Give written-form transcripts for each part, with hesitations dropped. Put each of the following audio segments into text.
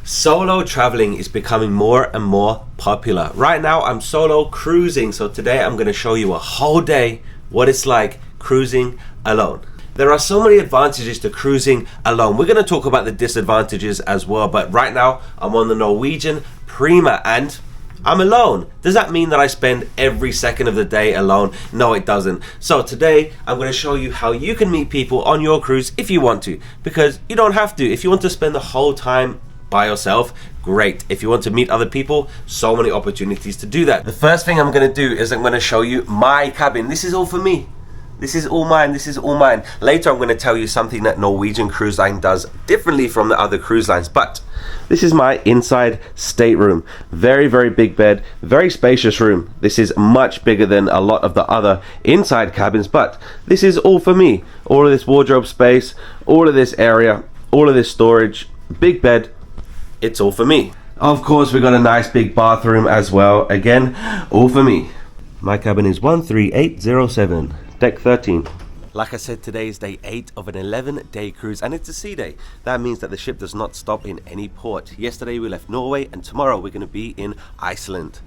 Solo traveling is becoming more and more popular. Right now I'm solo cruising, so today I'm going to show you a whole day what it's like cruising alone. There are so many advantages to cruising alone. We're going to talk about the disadvantages as well, but right now I'm on the Norwegian Prima and I'm alone. Does that mean that I spend every second of the day alone? No, it doesn't. So today I'm going to show you how you can meet people on your cruise if you want to, because you don't have to. If you want to spend the whole time by yourself, great. If you want to meet other people, so many opportunities to do that. The first thing I'm going to do is I'm going to show you my cabin. This is all for me. This is all mine. This is all mine. Later I'm going to tell you something that Norwegian Cruise Line does differently from the other cruise lines, but this is my inside stateroom. Very, very big bed, very spacious room. This is much bigger than a lot of the other inside cabins, but this is all for me. All of this wardrobe space, all of this area, all of this storage, big bed. It's all for me. Of course, we got a nice big bathroom as well. Again, all for me. My cabin is 13807, deck 13. Like I said, today is day 8 of an 11-day cruise, and it's a sea day. That means that the ship does not stop in any port. Yesterday we left Norway, and tomorrow we're going to be in Iceland.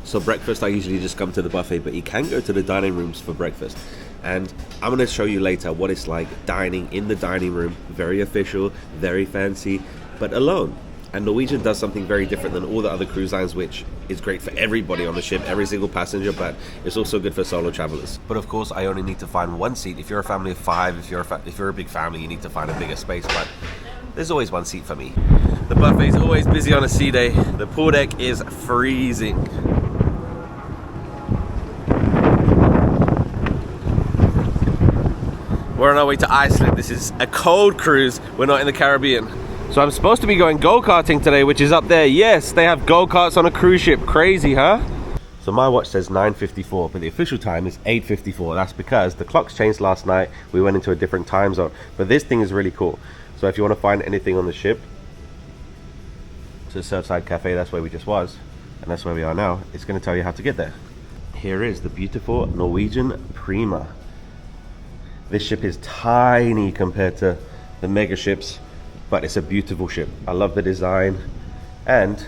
So breakfast, I usually just come to the buffet, but you can go to the dining rooms for breakfast. And I'm going to show you later what it's like dining in the dining room. Very official, very fancy, but alone. And Norwegian does something very different than all the other cruise lines, which is great for everybody on the ship, every single passenger, but it's also good for solo travelers. But of course, I only need to find one seat. If you're a family of 5, if you're a big family, you need to find a bigger space, but there's always one seat for me. The buffet is always busy on a sea day. The pool deck is freezing. We're on our way to Iceland. This is a cold cruise. We're not in the Caribbean. So I'm supposed to be going go-karting today, which is up there. Yes, they have go-karts on a cruise ship. Crazy, huh? So my watch says 9:54, but the official time is 8:54. That's because the clocks changed last night. We went into a different time zone. But this thing is really cool. So if you want to find anything on the ship, to the Surfside Cafe, that's where we just was, and that's where we are now. It's going to tell you how to get there. Here is the beautiful Norwegian Prima. This ship is tiny compared to the mega ships, but it's a beautiful ship. I love the design, and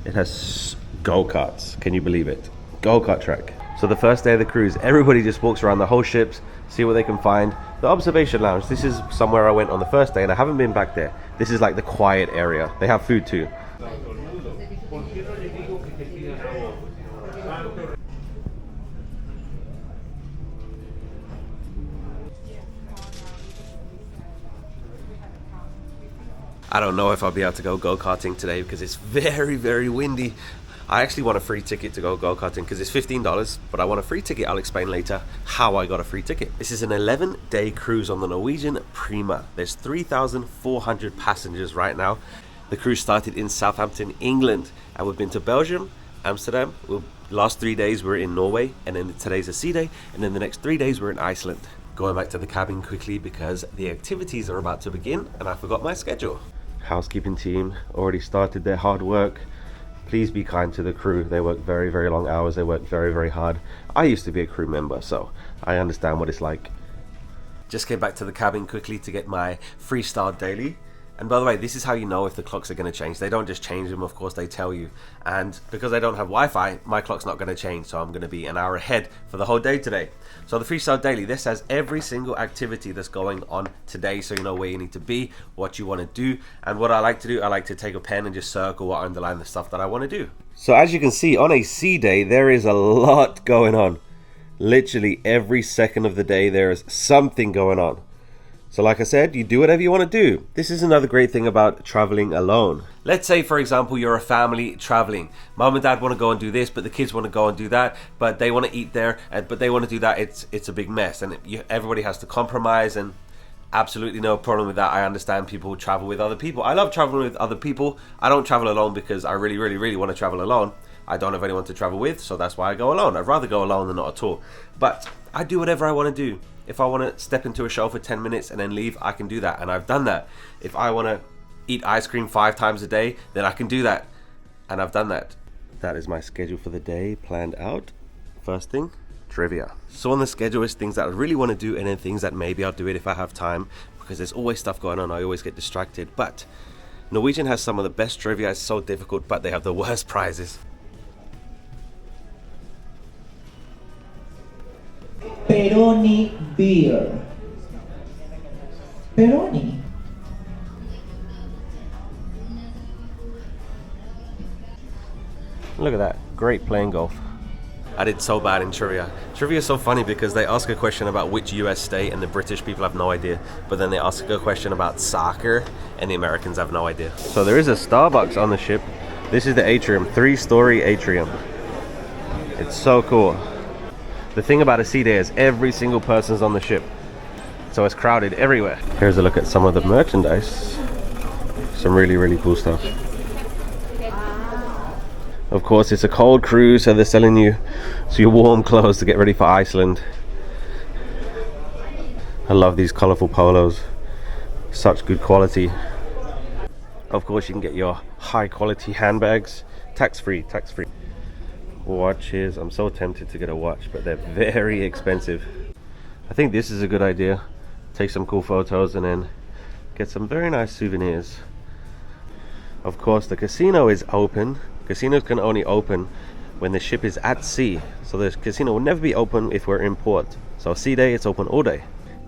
it has go-karts. Can you believe it? GoKart Track. So the first day of the cruise, everybody just walks around the whole ships, see what they can find. The observation lounge, this is somewhere I went on the first day, and I haven't been back there. This is like the quiet area. They have food too. I don't know if I'll be able to go go-karting today because it's very, very windy. I actually want a free ticket to go go-karting because it's $15, but I want a free ticket. I'll explain later how I got a free ticket. This is an 11-day cruise on the Norwegian Prima. There's 3,400 passengers right now. The cruise started in Southampton, England, and we've been to Belgium, Amsterdam. Last 3 days we're in Norway, and then today's a sea day, and then the next 3 days we're in Iceland. Going back to the cabin quickly because the activities are about to begin, and I forgot my schedule. Housekeeping team already started their hard work. Please be kind to the crew. They work very, very long hours. They work very, very hard. I used to be a crew member, so I understand what it's like. Just came back to the cabin quickly to get my Freestyle Daily. And by the way, this is how you know if the clocks are going to change. They don't just change them, of course, they tell you. And because I don't have Wi-Fi, my clock's not going to change, so I'm going to be an hour ahead for the whole day today. So the Freestyle Daily, this has every single activity that's going on today, so you know where you need to be, what you want to do. And what I like to do, I like to take a pen and just circle or underline the stuff that I want to do. So as you can see, on a sea day, there is a lot going on. Literally every second of the day, there is something going on. So like I said, you do whatever you want to do. This is another great thing about traveling alone. Let's say, for example, you're a family traveling. Mom and dad want to go and do this, but the kids want to go and do that, but they want to eat there, but they want to do that. It's a big mess, and everybody has to compromise, and absolutely no problem with that. I understand people travel with other people. I love traveling with other people. I don't travel alone because I really, really, really want to travel alone. I don't have anyone to travel with, so that's why I go alone. I'd rather go alone than not at all. But I do whatever I want to do. If I want to step into a show for 10 minutes and then leave, I can do that, and I've done that. If I want to eat ice cream 5 times a day, then I can do that, and I've done that. That is my schedule for the day planned out. First thing, trivia. So on the schedule is things that I really want to do, and then things that maybe I'll do it if I have time, because there's always stuff going on. I always get distracted. But Norwegian has some of the best trivia. It's so difficult, but they have the worst prizes. Peroni beer. Peroni. Look at that, great playing golf. I did so bad in trivia. Trivia is so funny because they ask a question about which US state and the British people have no idea, but then they ask a question about soccer and the Americans have no idea. So there is a Starbucks on the ship. This is the Atrium, 3-story Atrium. It's so cool. The thing about a sea day is every single person's on the ship, so it's crowded everywhere. Here's a look at some of the merchandise. Some really, really cool stuff. Of course, it's a cold cruise, so they're selling you your warm clothes to get ready for Iceland. I love these colorful polos. Such good quality. Of course, you can get your high quality handbags. Tax-free, tax-free. Watches. I'm so tempted to get a watch, but they're very expensive. I think this is a good idea. Take some cool photos and then get some very nice souvenirs. Of course, the casino is open. Casinos can only open when the ship is at sea, so the casino will never be open if we're in port. So sea day, it's open all day.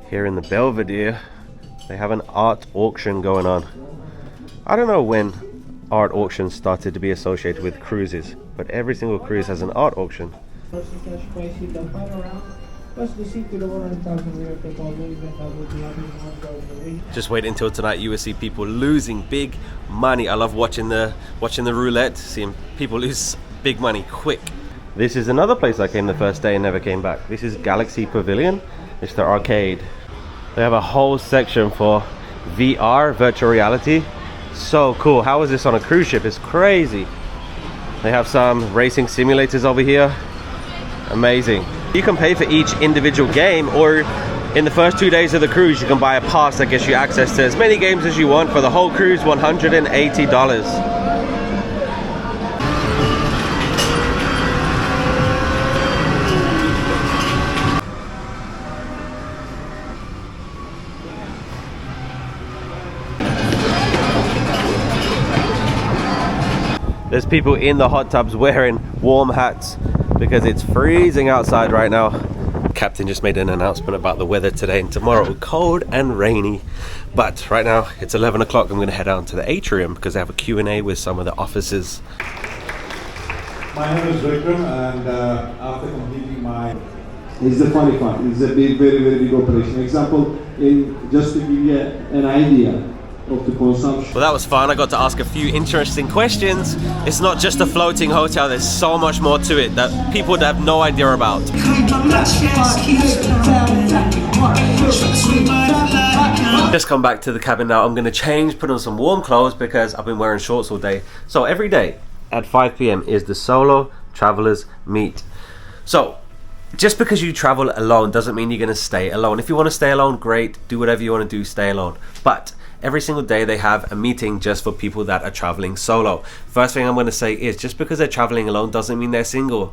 Here in the Belvedere, they have an art auction going on. I don't know when art auctions started to be associated with cruises, but every single cruise has an art auction. Just wait until tonight. You will see people losing big money. I love watching the roulette, seeing people lose big money quick. This is another place I came the first day and never came back. This is Galaxy Pavilion. It's the arcade. They have a whole section for VR, virtual reality. So cool. How is this on a cruise ship? It's crazy. They have some racing simulators over here. Amazing. You can pay for each individual game, or in the first 2 days of the cruise you can buy a pass that gets you access to as many games as you want for the whole cruise. $180. There's people in the hot tubs wearing warm hats because it's freezing outside right now. Captain just made an announcement about the weather today and tomorrow. Cold and rainy. But right now it's 11 o'clock. I'm going to head down to the Atrium because they have a Q&A with some of the officers. My name is Vikram, and after completing my... It's the funny part. It's a big, very, very big operation. Example, just to give you an idea of the consumption. Well, that was fun. I got to ask a few interesting questions. It's not just a floating hotel. There's so much more to it that people would have no idea about. Just come back to the cabin now. I'm going to change, put on some warm clothes because I've been wearing shorts all day. So every day at 5 p.m. is the solo travelers meet. So just because you travel alone doesn't mean you're going to stay alone. If you want to stay alone, great. Do whatever you want to do, stay alone. But every single day they have a meeting just for people that are traveling solo. First thing I'm going to say is just because they're traveling alone doesn't mean they're single.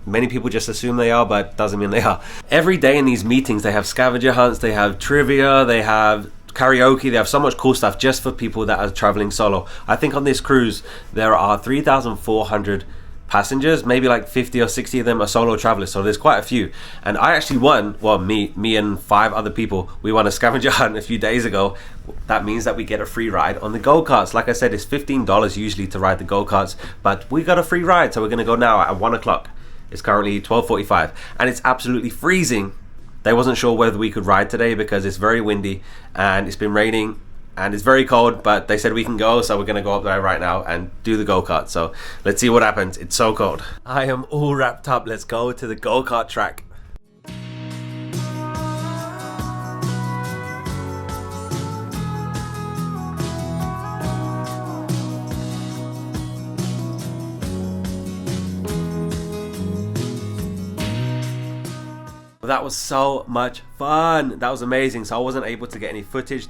Many people just assume they are, but doesn't mean they are. Every day in these meetings they have scavenger hunts, they have trivia, they have karaoke, they have so much cool stuff just for people that are traveling solo. I think on this cruise there are 3,400 passengers, maybe like 50 or 60 of them are solo travelers, so there's quite a few. And I actually won, well, me and 5 other people, we won a scavenger hunt a few days ago. That means that we get a free ride on the go-karts. Like I said, it's $15 usually to ride the go-karts, but we got a free ride, so we're gonna go now at 1 o'clock. It's currently 12:45 and it's absolutely freezing. They wasn't sure whether we could ride today because it's very windy and it's been raining and it's very cold, but they said we can go, so we're gonna go up there right now and do the go-kart. So let's see what happens. It's so cold. I am all wrapped up. Let's go to the go-kart track. that was so much fun. That was amazing. So I wasn't able to get any footage.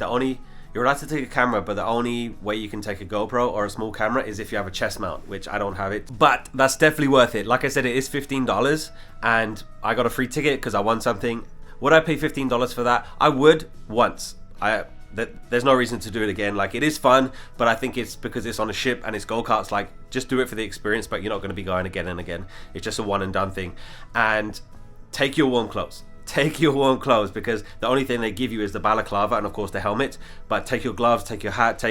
You're allowed to take a camera, but the only way you can take a GoPro or a small camera is if you have a chest mount, which I don't have it. But that's definitely worth it. Like I said, it is $15 and I got a free ticket because I won something. Would I pay $15 for that? I would once. There's no reason to do it again. Like, it is fun, but I think it's because it's on a ship and it's go-karts. Like, just do it for the experience, but you're not going to be going again and again. It's just a one and done thing. And take your warm clothes. Take your warm clothes, because the only thing they give you is the balaclava and of course the helmet. But take your gloves, take your hat,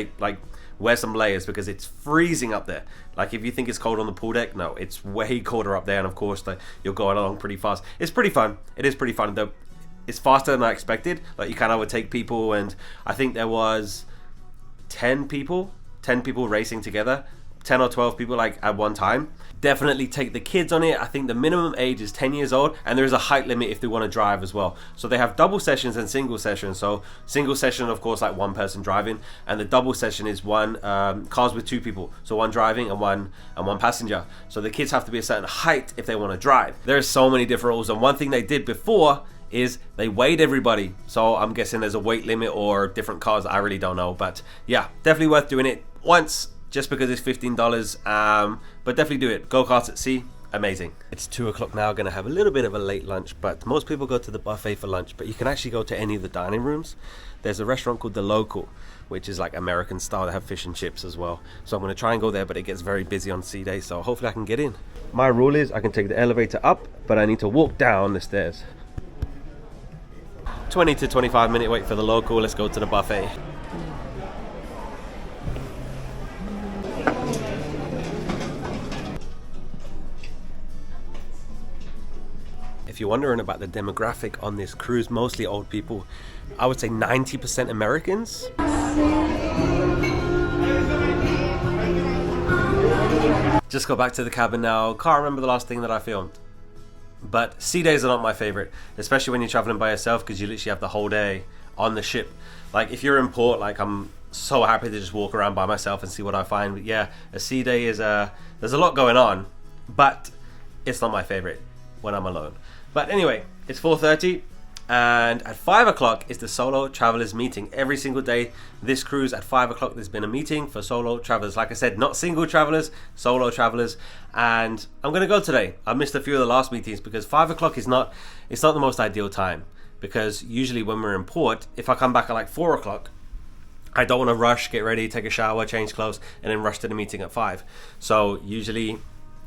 wear some layers, because it's freezing up there. Like, if you think it's cold on the pool deck, no, it's way colder up there. And of course you're going along pretty fast. It's pretty fun. It is pretty fun. It's faster than I expected. Like, you can overtake people, and I think there was 10 people racing together, 10 or 12 people like at one time. Definitely take the kids on it. I think the minimum age is 10 years old, and there is a height limit if they want to drive as well. So they have double sessions and single sessions. So single session, of course, like one person driving, and the double session is one cars with two people, so one driving and one passenger. So the kids have to be a certain height if they want to drive. There's so many different rules, and one thing they did before is they weighed everybody. So I'm guessing there's a weight limit or different cars. I really don't know, but yeah, definitely worth doing it once, just because it's $15, but definitely do it. Go-karts at sea, amazing. It's 2 o'clock now, gonna have a little bit of a late lunch, but most people go to the buffet for lunch, but you can actually go to any of the dining rooms. There's a restaurant called The Local, which is like American style. They have fish and chips as well. So I'm gonna try and go there, but it gets very busy on sea day, so hopefully I can get in. My rule is I can take the elevator up, but I need to walk down the stairs. 20 to 25 minute wait for The Local. Let's go to the buffet. If you're wondering about the demographic on this cruise, mostly old people. I would say 90% Americans. Just go back to the cabin now. Can't remember the last thing that I filmed. But sea days are not my favorite, especially when you're traveling by yourself, because you literally have the whole day on the ship. Like, if you're in port, like, I'm so happy to just walk around by myself and see what I find. But yeah, a sea day is there's a lot going on, but it's not my favorite when I'm alone. But anyway, it's 4:30, and at 5 o'clock is the solo travelers meeting. Every single day this cruise at 5 o'clock there's been a meeting for solo travelers. Like I said, not single travelers, solo travelers. And I'm gonna go today. I missed a few of the last meetings because 5 o'clock is not the most ideal time, because usually when we're in port, if I come back at like 4 o'clock, I don't want to rush, get ready, take a shower, change clothes, and then rush to the meeting at 5. So usually,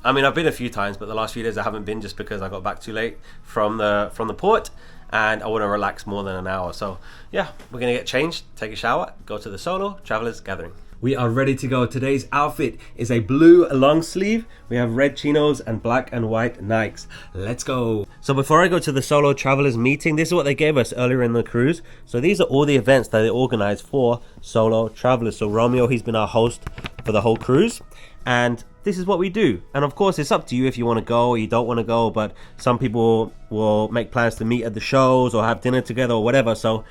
I mean, I've been a few times, but the last few days I haven't been, just because I got back too late from the port, and I want to relax more than an hour. So yeah, we're gonna get changed, take a shower, go to the solo travelers gathering. We are ready to go. Today's outfit is a blue long sleeve. We have red chinos and black and white Nikes. Let's go. So before I go to the solo travelers meeting, this is what they gave us earlier in the cruise. So these are all the events that they organize for solo travelers. So Romeo, he's been our host for the whole cruise, and this is what we do. And of course, it's up to you if you want to go or you don't want to go, but some people will make plans to meet at the shows or have dinner together or whatever. So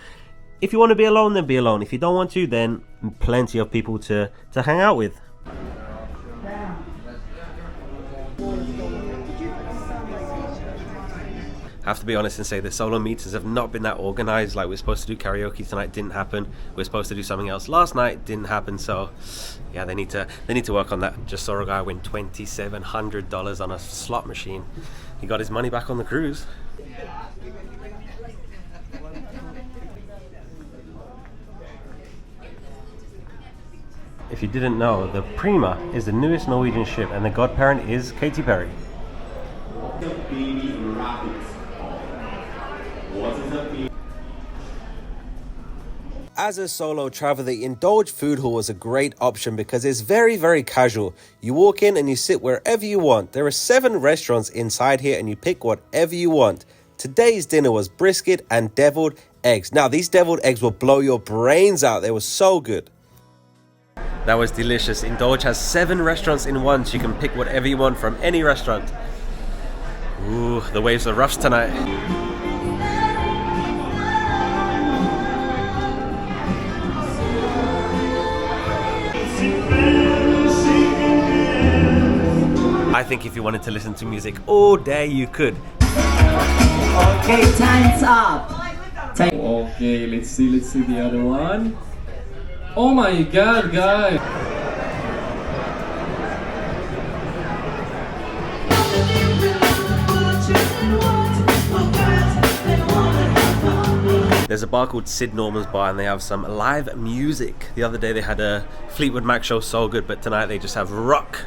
if you want to be alone, then be alone. If you don't want to, then plenty of people to hang out with. I have to be honest and say the solo meetings have not been that organized. Like, we're supposed to do karaoke tonight, didn't happen. We're supposed to do something else last night, didn't happen. So yeah, they need to work on that. Just saw a guy win $2,700 on a slot machine. He got his money back on the cruise. If you didn't know, the Prima is the newest Norwegian ship, and the godparent is Katy Perry. As a solo traveler, the Indulge food hall is a great option because it's very, very casual. You walk in and you sit wherever you want. There are 7 restaurants inside here and you pick whatever you want. Today's dinner was brisket and deviled eggs. Now, these deviled eggs will blow your brains out. They were so good. That was delicious. Indulge has 7 restaurants in one, so you can pick whatever you want from any restaurant. Ooh, the waves are rough tonight. I think if you wanted to listen to music all day, you could. Okay, time's up. Okay, let's see the other one. Oh my god, guys! There's a bar called Sid Norman's Bar and they have some live music. The other day they had a Fleetwood Mac show, so good, but tonight they just have rock.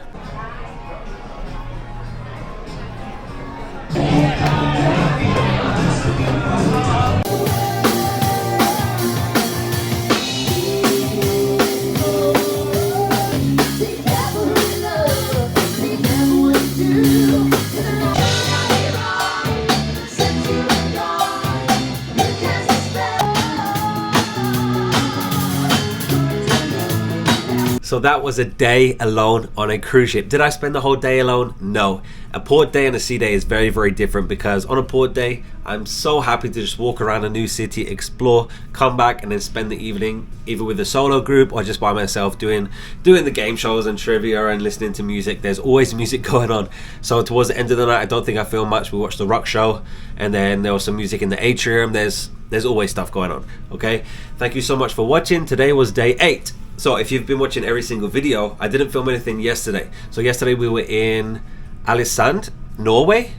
So that was a day alone on a cruise ship. Did I spend the whole day alone? No. A port day and a sea day is very, very different because on a port day, I'm so happy to just walk around a new city, explore, come back and then spend the evening either with a solo group or just by myself doing the game shows and trivia and listening to music. There's always music going on. So towards the end of the night, I don't think I filmed much. We watched the rock show and then there was some music in the Atrium. There's always stuff going on, okay? Thank you so much for watching. Today was day 8. So if you've been watching every single video, I didn't film anything yesterday. So yesterday we were in Alisand, Norway.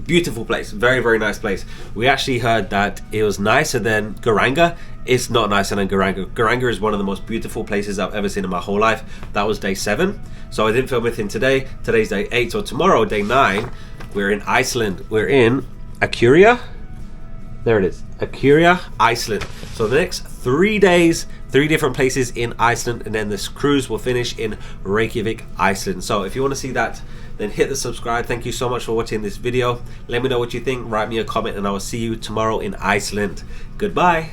Beautiful place, very, very nice place. We actually heard that it was nicer than Geiranger. It's not nicer than Geiranger. Geiranger is one of the most beautiful places I've ever seen in my whole life. That was day 7. So I didn't film anything today. Today's day 8. So tomorrow, day 9, we're in Iceland. We're in Atrium. There it is, Atrium, Iceland. So the next 3 days, 3 different places in Iceland, and then this cruise will finish in Reykjavik, Iceland. So if you want to see that, then hit the subscribe. Thank you so much for watching this video. Let me know what you think, write me a comment, and I will see you tomorrow in Iceland. Goodbye.